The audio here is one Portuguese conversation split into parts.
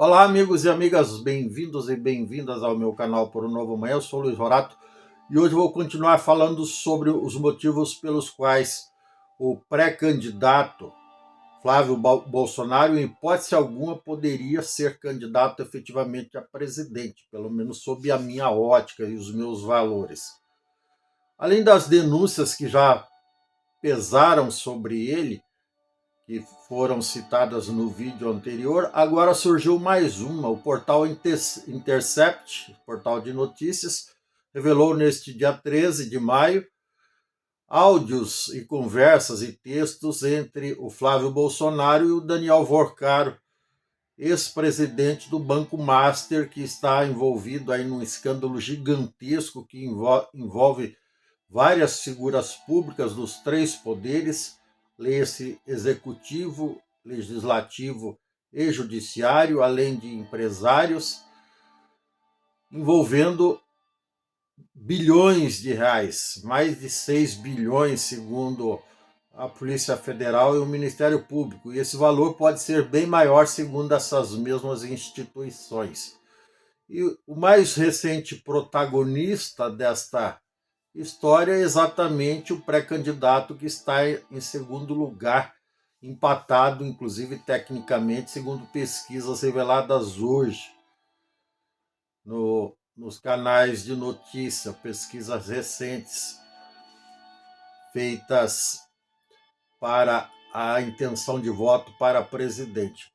Olá, amigos e amigas, bem-vindos e bem-vindas ao meu canal Por um Novo Amanhã. Eu sou o Luiz Rorato e hoje vou continuar falando sobre os motivos pelos quais o pré-candidato Flávio Bolsonaro, em hipótese alguma, poderia ser candidato efetivamente a presidente, pelo menos sob a minha ótica e os meus valores. Além das denúncias que já pesaram sobre ele, que foram citadas no vídeo anterior, agora surgiu mais uma. O portal Intercept, portal de notícias, revelou neste dia 13 de maio áudios e conversas e textos entre o Flávio Bolsonaro e o Daniel Vorcaro, ex-presidente do Banco Master, que está envolvido aí num escândalo gigantesco que envolve várias figuras públicas dos três poderes, leia-se executivo, legislativo e judiciário, além de empresários, envolvendo bilhões de reais, mais de 6 bilhões, segundo a Polícia Federal e o Ministério Público. E esse valor pode ser bem maior, segundo essas mesmas instituições. E o mais recente protagonista desta história é exatamente o pré-candidato que está em segundo lugar, empatado, inclusive tecnicamente, segundo pesquisas reveladas hoje nos canais de notícia, pesquisas recentes feitas para a intenção de voto para presidente.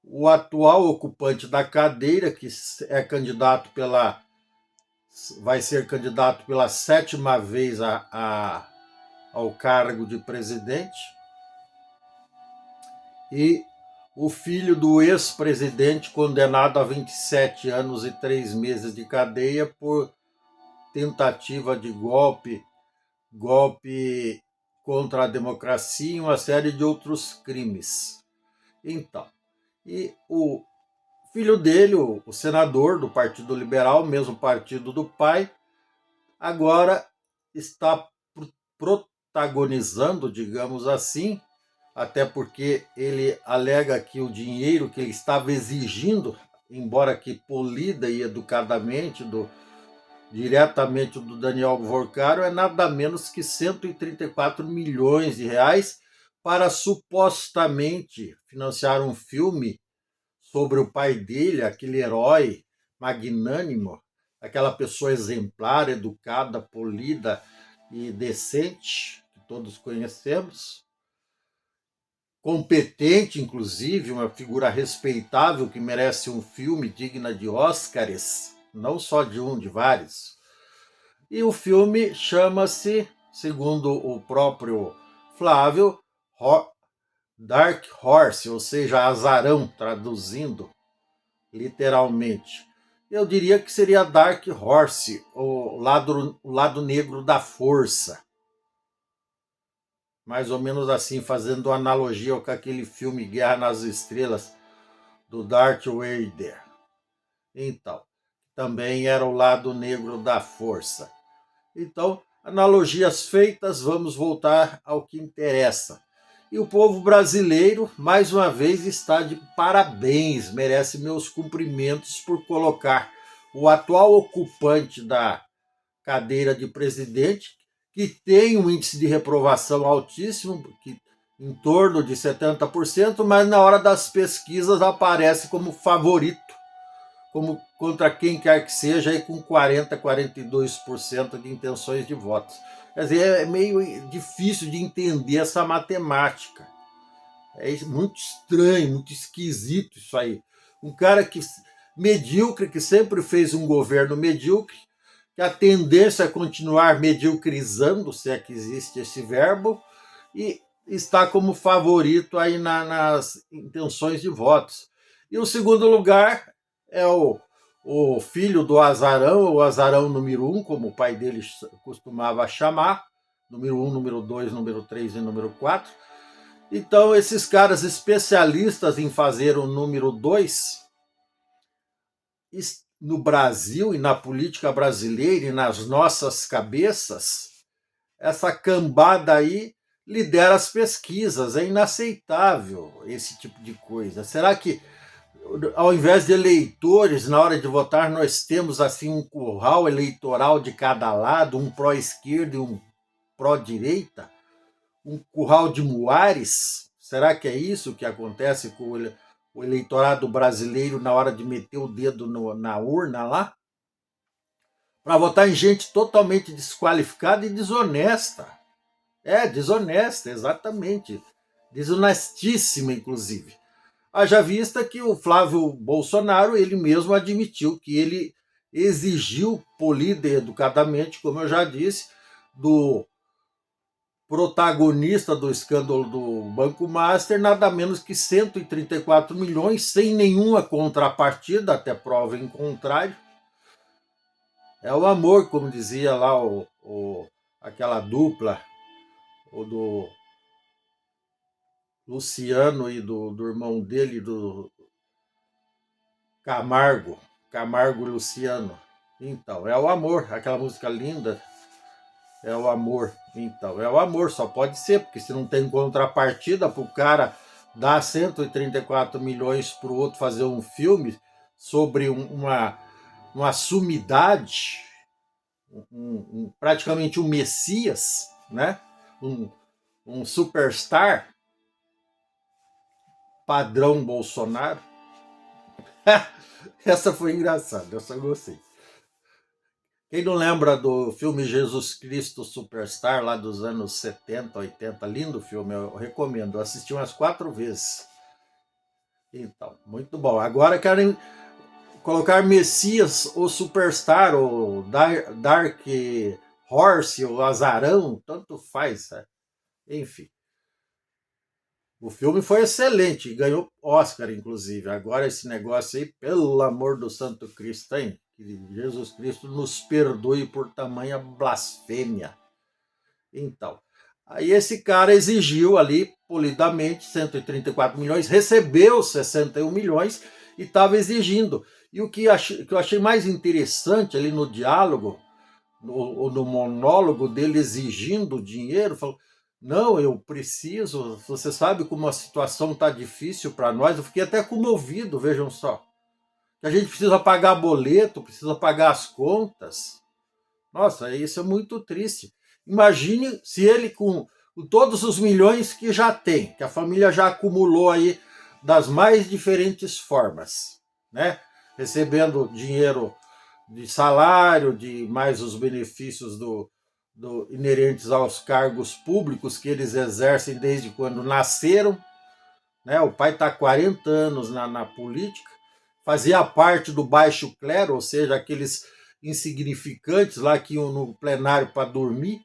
O atual ocupante da cadeira, que é candidato vai ser candidato pela 7ª vez ao cargo de presidente, e o filho do ex-presidente, condenado a 27 anos e 3 meses de cadeia por tentativa de golpe contra a democracia e uma série de outros crimes. Então, e o filho dele, o senador do Partido Liberal, mesmo partido do pai, agora está protagonizando, digamos assim, até porque ele alega que o dinheiro que ele estava exigindo, embora que polida e educadamente, diretamente do Daniel Vorcaro, é nada menos que 134 milhões de reais para supostamente financiar um filme sobre o pai dele, aquele herói magnânimo, aquela pessoa exemplar, educada, polida e decente, que todos conhecemos, competente, inclusive, uma figura respeitável que merece um filme digna de Oscars, não só de um, de vários. E o filme chama-se, segundo o próprio Flávio, Dark Horse, ou seja, azarão, traduzindo literalmente. Eu diria que seria Dark Horse, o lado negro da força. Mais ou menos assim, fazendo analogia com aquele filme Guerra nas Estrelas, do Darth Vader. Então, também era o lado negro da força. Então, analogias feitas, vamos voltar ao que interessa. E o povo brasileiro, mais uma vez, está de parabéns, merece meus cumprimentos por colocar o atual ocupante da cadeira de presidente, que tem um índice de reprovação altíssimo, em torno de 70%, mas na hora das pesquisas aparece como favorito, como contra quem quer que seja, aí com 40%, 42% de intenções de votos. Quer dizer, é meio difícil de entender essa matemática. É muito estranho, muito esquisito isso aí. Um cara medíocre, que sempre fez um governo medíocre, que a tendência é continuar mediocrizando, se é que existe esse verbo, e está como favorito aí nas intenções de votos. E o segundo lugar é o filho do azarão, o azarão número 1, como o pai dele costumava chamar, número 1, número 2, número 3 e número 4. Então, esses caras especialistas em fazer o número 2, no Brasil e na política brasileira e nas nossas cabeças, essa cambada aí lidera as pesquisas. É inaceitável esse tipo de coisa. Será que ao invés de eleitores, na hora de votar, nós temos assim um curral eleitoral de cada lado, um pró-esquerda e um pró-direita, um curral de muares. Será que é isso que acontece com o eleitorado brasileiro na hora de meter o dedo na urna lá? Para votar em gente totalmente desqualificada e desonesta. Desonesta, exatamente. Desonestíssima, inclusive. Haja vista que o Flávio Bolsonaro, ele mesmo admitiu que ele exigiu, polida e educadamente, como eu já disse, do protagonista do escândalo do Banco Master, nada menos que 134 milhões, sem nenhuma contrapartida, até prova em contrário. É o amor, como dizia lá aquela dupla, o do Luciano e do irmão dele, do Camargo e Luciano. Então, é o amor, aquela música linda, é o amor. Então, é o amor, só pode ser, porque se não tem contrapartida para o cara dar 134 milhões para o outro fazer um filme sobre uma sumidade, praticamente um messias, né? Um superstar, padrão Bolsonaro. Essa foi engraçada, eu só gostei. Quem não lembra do filme Jesus Cristo Superstar, lá dos anos 70, 80, lindo filme, eu recomendo, eu assisti umas 4 vezes. Então, muito bom. Agora querem colocar Messias, ou Superstar, ou Dark Horse, ou Azarão, tanto faz, né? Enfim. O filme foi excelente, ganhou Oscar, inclusive. Agora esse negócio aí, pelo amor do Santo Cristo, hein? Que Jesus Cristo nos perdoe por tamanha blasfêmia. Então, aí esse cara exigiu ali, polidamente, 134 milhões, recebeu 61 milhões e estava exigindo. E o que eu achei mais interessante ali no diálogo, no monólogo dele exigindo dinheiro, falou: não, eu preciso, você sabe como a situação está difícil para nós. Eu fiquei até comovido, vejam só. Que a gente precisa pagar boleto, precisa pagar as contas. Nossa, isso é muito triste. Imagine se ele, com todos os milhões que já tem, que a família já acumulou aí das mais diferentes formas, né? Recebendo dinheiro de salário, de mais os benefícios inerentes aos cargos públicos que eles exercem desde quando nasceram, né? O pai está há 40 anos na política, fazia parte do baixo clero, ou seja, aqueles insignificantes lá que iam no plenário para dormir,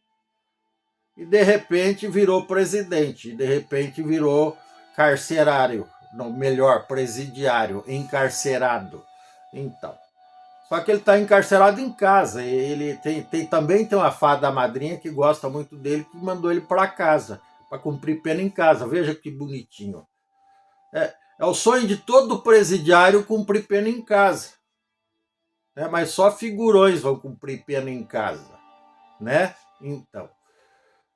e de repente virou presidente, e de repente virou carcerário, não, melhor, presidiário, encarcerado. Então, só que ele está encarcerado em casa. Ele também tem uma fada madrinha que gosta muito dele, que mandou ele para casa, para cumprir pena em casa. Veja que bonitinho. É o sonho de todo presidiário cumprir pena em casa. Né? Mas só figurões vão cumprir pena em casa. Né?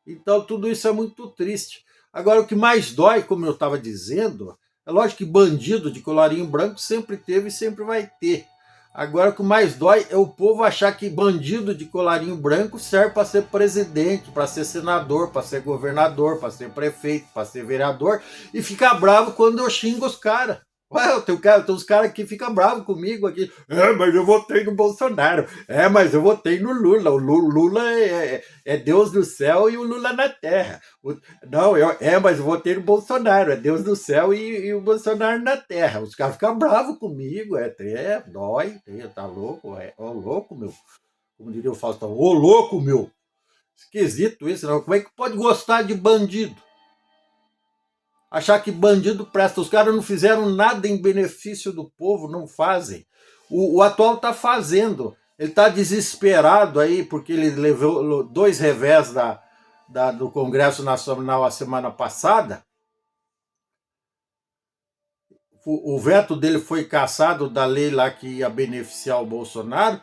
Então tudo isso é muito triste. Agora, o que mais dói, como eu estava dizendo, é lógico que bandido de colarinho branco sempre teve e sempre vai ter. Agora, o que mais dói é o povo achar que bandido de colarinho branco serve para ser presidente, para ser senador, para ser governador, para ser prefeito, para ser vereador, e ficar bravo quando eu xingo os caras. Ué, tem uns caras que ficam bravos comigo aqui. Mas eu votei no Bolsonaro. Mas eu votei no Lula. O Lula é Deus do céu e o Lula na terra. Mas eu votei no Bolsonaro. É Deus do céu e o Bolsonaro na terra. Os caras ficam bravos comigo. Dói. Tá louco? Louco, meu. Como diria o Faustão. Ô, louco, meu. Esquisito isso, não? Como é que pode gostar de bandido? Achar que bandido presta. Os caras não fizeram nada em benefício do povo, não fazem. O atual está fazendo. Ele está desesperado aí, porque ele levou 2 revés do Congresso Nacional a semana passada. O veto dele foi cassado da lei lá que ia beneficiar o Bolsonaro.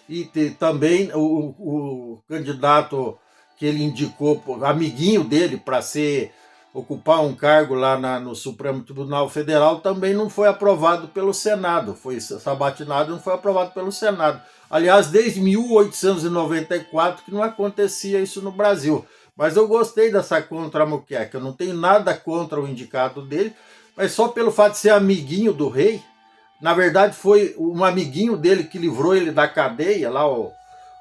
E também o candidato que ele indicou, amiguinho dele, para ser ocupar um cargo lá no Supremo Tribunal Federal, também não foi aprovado pelo Senado, foi sabatinado e não foi aprovado pelo Senado. Aliás, desde 1894 que não acontecia isso no Brasil. Mas eu gostei dessa contra a Muqueca, eu não tenho nada contra o indicado dele, mas só pelo fato de ser amiguinho do rei. Na verdade, foi um amiguinho dele que livrou ele da cadeia, lá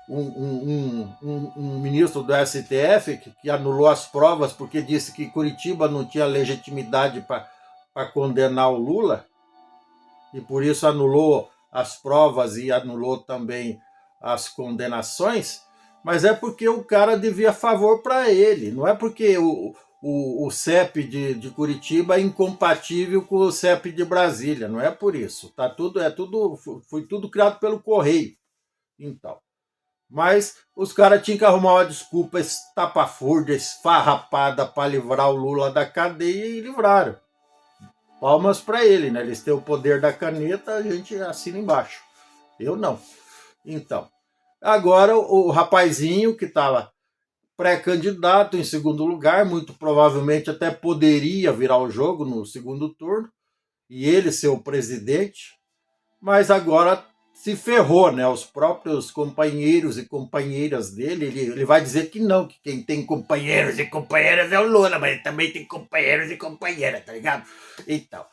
um ministro do STF que anulou as provas porque disse que Curitiba não tinha legitimidade para condenar o Lula, e por isso anulou as provas e anulou também as condenações, mas é porque o cara devia favor para ele, não é porque o CEP de Curitiba é incompatível com o CEP de Brasília, não é por isso. Foi tudo criado pelo Correio. Então. Mas os caras tinham que arrumar uma desculpa estapafúrdia, esfarrapada para livrar o Lula da cadeia e livraram. Palmas para ele, né? Eles têm o poder da caneta, a gente assina embaixo. Eu não. Então, agora o rapazinho que estava pré-candidato em segundo lugar, muito provavelmente até poderia virar o jogo no segundo turno, e ele ser o presidente, mas agora se ferrou, né? Os próprios companheiros e companheiras dele, ele vai dizer que não, que quem tem companheiros e companheiras é o Lula, mas ele também tem companheiros e companheiras, tá ligado? Então,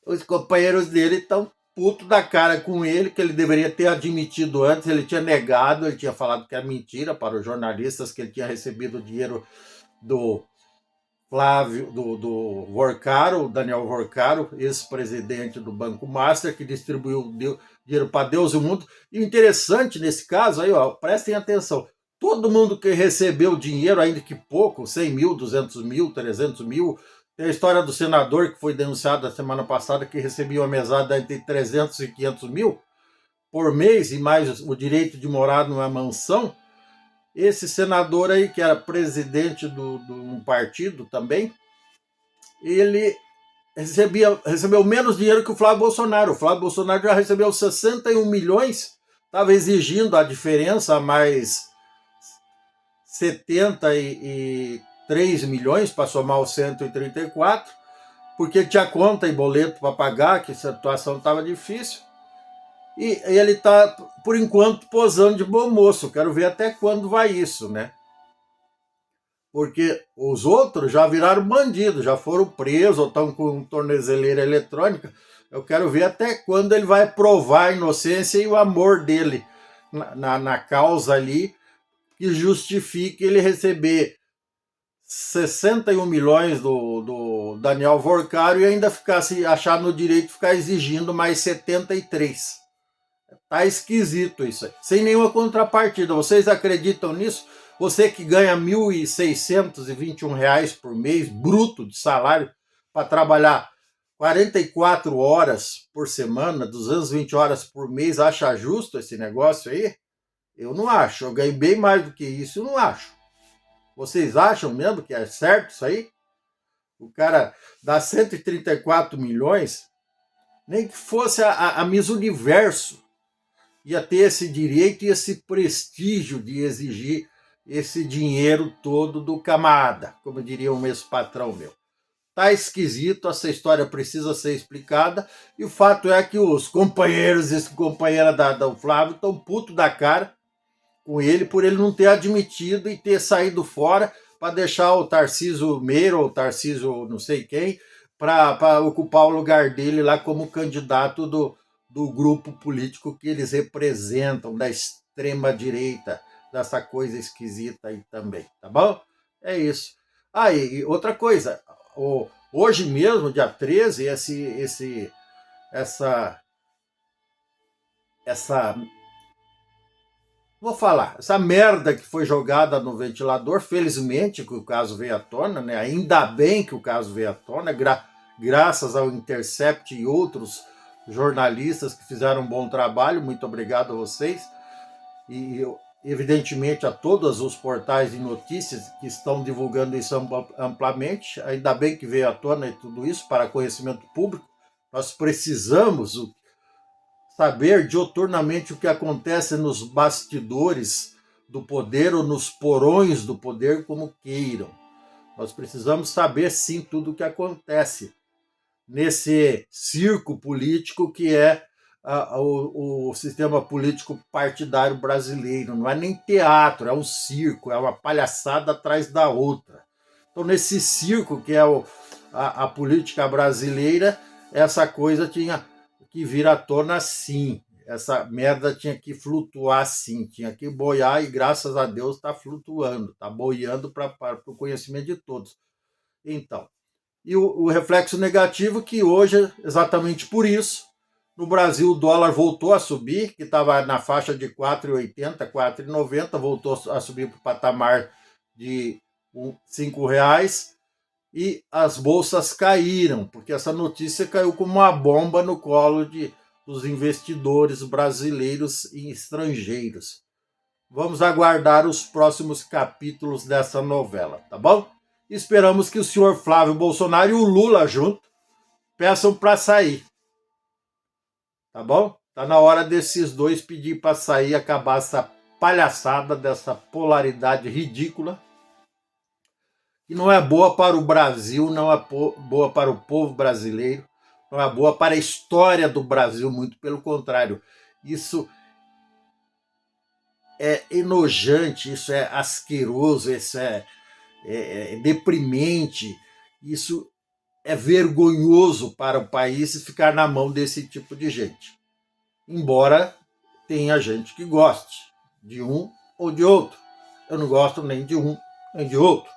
os companheiros dele estão puto da cara com ele, que ele deveria ter admitido antes, ele tinha negado, ele tinha falado que era mentira para os jornalistas, que ele tinha recebido dinheiro do Flávio, do Vorcaro, Daniel Vorcaro, ex-presidente do Banco Master, que distribuiu dinheiro para Deus e o mundo. E o interessante nesse caso, aí, ó, prestem atenção, todo mundo que recebeu dinheiro, ainda que pouco, 100 mil, 200 mil, 300 mil, tem a história do senador que foi denunciado a semana passada, que recebia uma mesada entre 300 e 500 mil por mês, e mais o direito de morar numa mansão. Esse senador aí, que era presidente de um partido também, ele recebeu menos dinheiro que o Flávio Bolsonaro. O Flávio Bolsonaro já recebeu 61 milhões, estava exigindo a diferença, mais 73 milhões para somar os 134, porque tinha conta e boleto para pagar, que a situação estava difícil. E ele está, por enquanto, posando de bom moço. Quero ver até quando vai isso, né? Porque os outros já viraram bandidos, já foram presos ou estão com tornozeleira eletrônica. Eu quero ver até quando ele vai provar a inocência e o amor dele na causa ali, que justifique ele receber 61 milhões do Daniel Vorcaro e ainda achar no direito de ficar exigindo mais 73. Tá esquisito isso aí. Sem nenhuma contrapartida. Vocês acreditam nisso? Você que ganha R$ 1.621 por mês, bruto de salário, para trabalhar 44 horas por semana, 220 horas por mês, acha justo esse negócio aí? Eu não acho. Eu ganho bem mais do que isso, eu não acho. Vocês acham mesmo que é certo isso aí? O cara dá 134 milhões, nem que fosse a Miss Universo, ia ter esse direito e esse prestígio de exigir esse dinheiro todo do camarada, como diria um ex-patrão meu. Tá esquisito, essa história precisa ser explicada, e o fato é que os companheiros e companheiras do Flávio estão putos da cara com ele, por ele não ter admitido e ter saído fora para deixar o Tarcísio Meira, ou Tarcísio não sei quem, para ocupar o lugar dele lá como candidato do grupo político que eles representam, da extrema-direita, dessa coisa esquisita aí também, tá bom? É isso. Ah, e outra coisa, hoje mesmo, dia 13, essa essa merda que foi jogada no ventilador, felizmente que o caso veio à tona, né? Ainda bem que o caso veio à tona, graças ao Intercept e outros jornalistas que fizeram um bom trabalho, muito obrigado a vocês, e evidentemente a todos os portais de notícias que estão divulgando isso amplamente. Ainda bem que veio à tona e tudo isso para conhecimento público. Nós precisamos saber dioturnamente o que acontece nos bastidores do poder ou nos porões do poder, como queiram. Nós precisamos saber, sim, tudo o que acontece nesse circo político que é o sistema político partidário brasileiro. Não é nem teatro, é um circo, é uma palhaçada atrás da outra. Então, nesse circo que é a política brasileira, essa coisa tinha que vir à tona sim. Essa merda tinha que flutuar sim, tinha que boiar e graças a Deus está flutuando, está boiando para o conhecimento de todos. Então, e o reflexo negativo que hoje, exatamente por isso, no Brasil o dólar voltou a subir, que estava na faixa de 4,80, 4,90, voltou a subir para o patamar de R$ 5, e as bolsas caíram, porque essa notícia caiu como uma bomba no colo dos investidores brasileiros e estrangeiros. Vamos aguardar os próximos capítulos dessa novela, tá bom? Esperamos que o senhor Flávio Bolsonaro e o Lula junto peçam para sair, tá bom? Tá na hora desses dois pedir para sair, acabar essa palhaçada dessa polaridade ridícula que não é boa para o Brasil, não é boa para o povo brasileiro, não é boa para a história do Brasil, muito pelo contrário. Isso é enojante, isso é asqueroso, isso é deprimente, isso é vergonhoso para o país ficar na mão desse tipo de gente. Embora tenha gente que goste de um ou de outro. Eu não gosto nem de um nem de outro,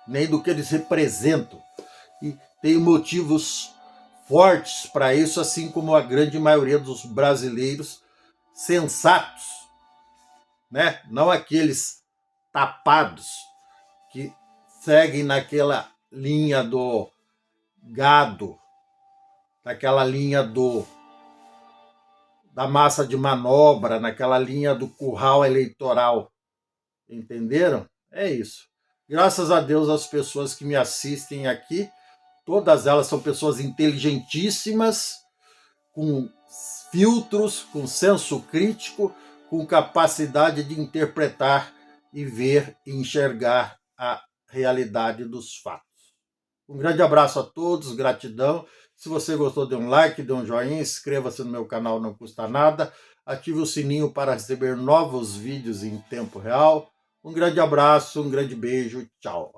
nem do que eles representam. E tem motivos fortes para isso, assim como a grande maioria dos brasileiros sensatos, né? Não aqueles tapados que seguem naquela linha do gado, naquela linha da massa de manobra, naquela linha do curral eleitoral. Entenderam? É isso. Graças a Deus, as pessoas que me assistem aqui, todas elas são pessoas inteligentíssimas, com filtros, com senso crítico, com capacidade de interpretar e ver e enxergar a realidade dos fatos. Um grande abraço a todos, gratidão. Se você gostou, dê um like, dê um joinha, inscreva-se no meu canal, não custa nada. Ative o sininho para receber novos vídeos em tempo real. Um grande abraço, um grande beijo, tchau.